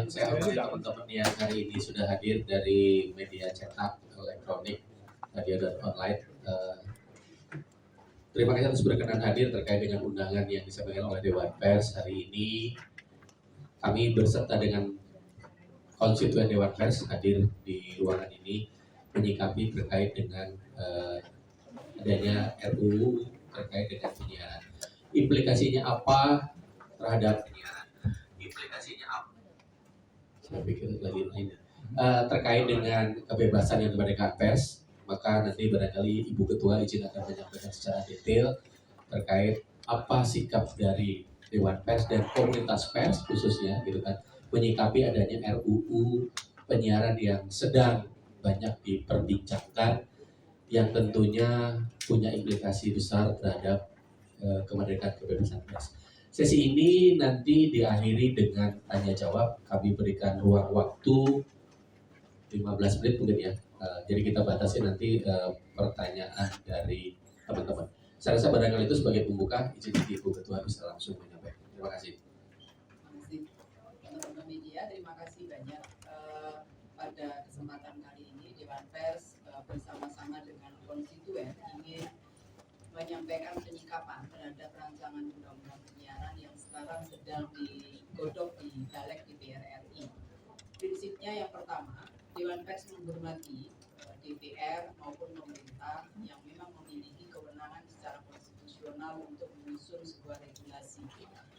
saya hormati teman-teman yang hari ini sudah hadir dari media cetak, elektronik, radio dan online. Terima kasih atas berkenan hadir terkait dengan undangan yang disampaikan oleh Dewan Pers hari ini. Kami berserta dengan konstituen Dewan Pers hadir di ruangan ini menyikapi terkait dengan adanya RUU terkait dengan penyiaran. Implikasinya apa terhadap penyiaran? Implikasinya apa? Saya pikir lagi lain. Terkait dengan kebebasan yang kemerdekaan pers, maka nanti barangkali Ibu Ketua izin akan menyampaikan secara detail terkait apa sikap dari Dewan Pers dan komunitas pers khususnya gitu kan menyikapi adanya RUU penyiaran yang sedang banyak diperbincangkan yang tentunya punya implikasi besar terhadap kemerdekaan kebebasan pers. Sesi ini nanti diakhiri dengan tanya jawab. Kami berikan ruang waktu 15 menit mungkin ya. Jadi kita batasi nanti pertanyaan dari teman-teman. Saya rasa barangkali itu sebagai pembuka, izin Ibu Ketua bisa langsung menyampaikan. Terima kasih. Terima kasih teman-teman media, terima kasih banyak pada kesempatan kali ini Dewan Pers bersama-sama dengan konstituen ingin menyampaikan penyikapan terhadap rancangan undang-undang penyiaran yang sekarang sedang digodok di Balik DPR RI. Prinsipnya yang pertama, Dewan Pers menghormati DPR maupun pemerintah yang memang memiliki kewenangan secara konstitusional untuk menyusun sebuah regulasi,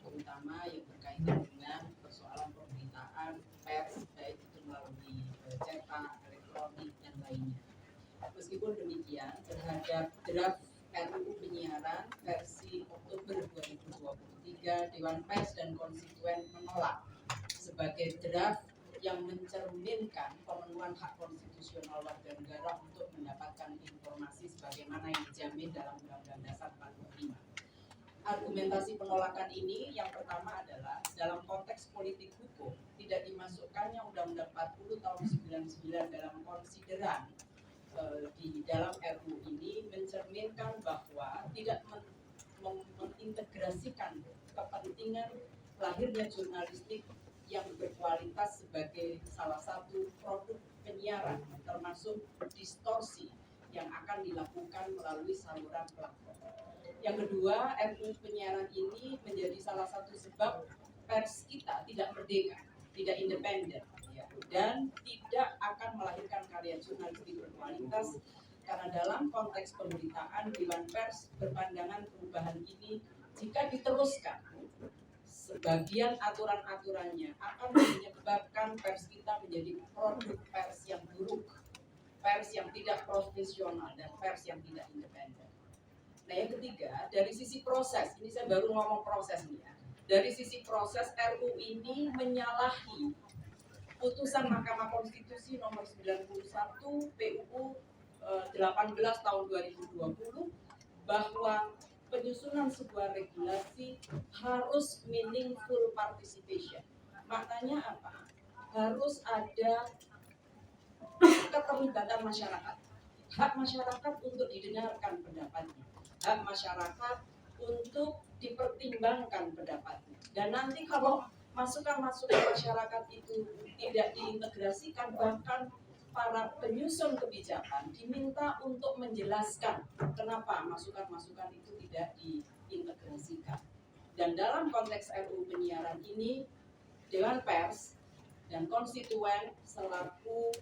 terutama yang berkaitan dengan persoalan pemberitaan pers, baik itu melalui cetak, elektronik, dan lainnya. Meskipun demikian, terhadap draft RUU penyiaran versi Oktober 2023, Dewan Pers dan konstituen menolak sebagai draft yang mencerminkan pemenuhan hak konstitusional warga negara untuk mendapatkan informasi sebagaimana yang dijamin dalam Undang-Undang Dasar 45. Argumentasi penolakan ini yang pertama adalah dalam konteks politik hukum tidak dimasukkannya Undang-Undang 40 tahun 99 dalam konsideran di dalam RUU ini mencerminkan bahwa tidak mengintegrasikan kepentingan lahirnya jurnalistik yang berkualitas sebagai salah satu produk penyiaran, termasuk distorsi yang akan dilakukan melalui saluran platform. Yang kedua, RUU penyiaran ini menjadi salah satu sebab pers kita tidak merdeka, tidak independen, dan tidak akan melahirkan karya jurnalistik berkualitas karena dalam konteks pemberitaan Dewan Pers berpandangan perubahan ini jika diteruskan sebagian aturan-aturannya akan menyebabkan pers kita menjadi produk pers yang buruk, pers yang tidak profesional, dan pers yang tidak independen. Nah yang ketiga, dari sisi proses, ini saya baru ngomong proses nih ya, dari sisi proses RUU ini menyalahi putusan Mahkamah Konstitusi nomor 91 PUU 18 tahun 2020 bahwa penyusunan sebuah regulasi harus meaningful participation. Maknanya apa? Harus ada keterlibatan masyarakat. Hak masyarakat untuk didengarkan pendapatnya. Hak masyarakat untuk dipertimbangkan pendapatnya. Dan nanti kalau masukan-masukan masyarakat itu tidak diintegrasikan, bahkan para penyusun kebijakan diminta untuk menjelaskan kenapa masukan-masukan itu tidak diintegrasikan. Dan dalam konteks RUU penyiaran ini, Dewan Pers dan konstituen selaku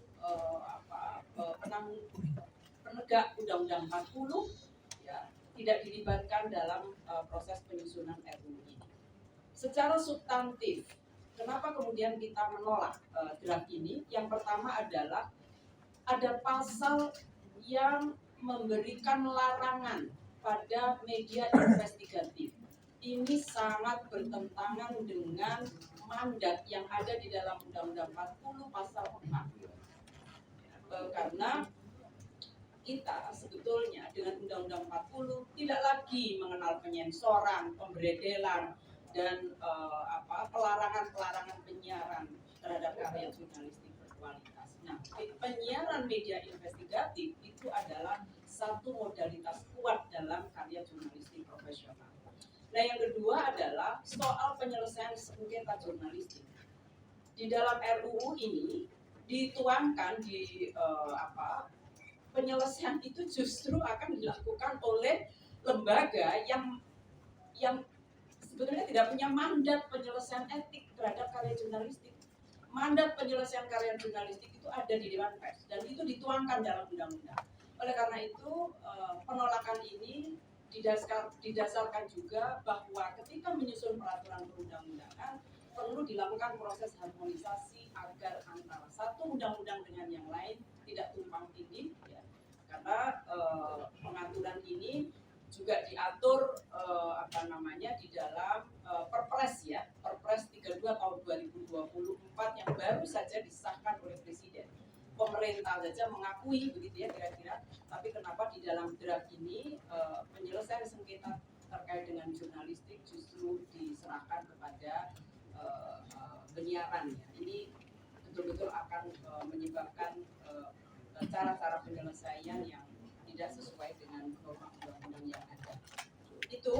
penegak Undang-Undang 40 ya, tidak dilibatkan dalam proses penyusunan RUU ini. Secara substantif, kenapa kemudian kita menolak draft ini? Yang pertama adalah ada pasal yang memberikan larangan pada media investigatif. Ini sangat bertentangan dengan mandat yang ada di dalam Undang-Undang 40 pasal 4. Karena kita sebetulnya dengan Undang-Undang 40 tidak lagi mengenal penyensoran, pemberedelan, dan pelarangan penyiaran terhadap karya jurnalistik berkualitas. Nah, penyiaran media investigatif itu adalah satu modalitas kuat dalam karya jurnalistik profesional. Nah, yang kedua adalah soal penyelesaian sengketa jurnalistik. di dalam RUU ini dituangkan di penyelesaian itu justru akan dilakukan oleh lembaga yang sebetulnya tidak punya mandat penyelesaian etik terhadap karya jurnalistik. Mandat penyelesaian karya jurnalistik itu ada di Dewan Pers dan itu dituangkan dalam undang-undang. Oleh karena itu penolakan ini didasarkan juga bahwa ketika menyusun peraturan perundang-undangan perlu dilakukan proses harmonisasi agar antara satu undang-undang dengan yang lain tidak tumpang tindih, ya. Karena pengaturan ini juga diatur di dalam Perpres ya, Perpres 32 tahun 2024 yang baru saja disahkan oleh Presiden. Pemerintah saja mengakui begitu ya kira-kira, tapi kenapa di dalam draft ini penyelesaian sengketa terkait dengan jurnalistik justru diserahkan kepada penyiaran ya. Ini betul-betul akan menyebabkan cara-cara penyelesaian yang tidak sesuai dengan norma undang-undang yang ada. Itu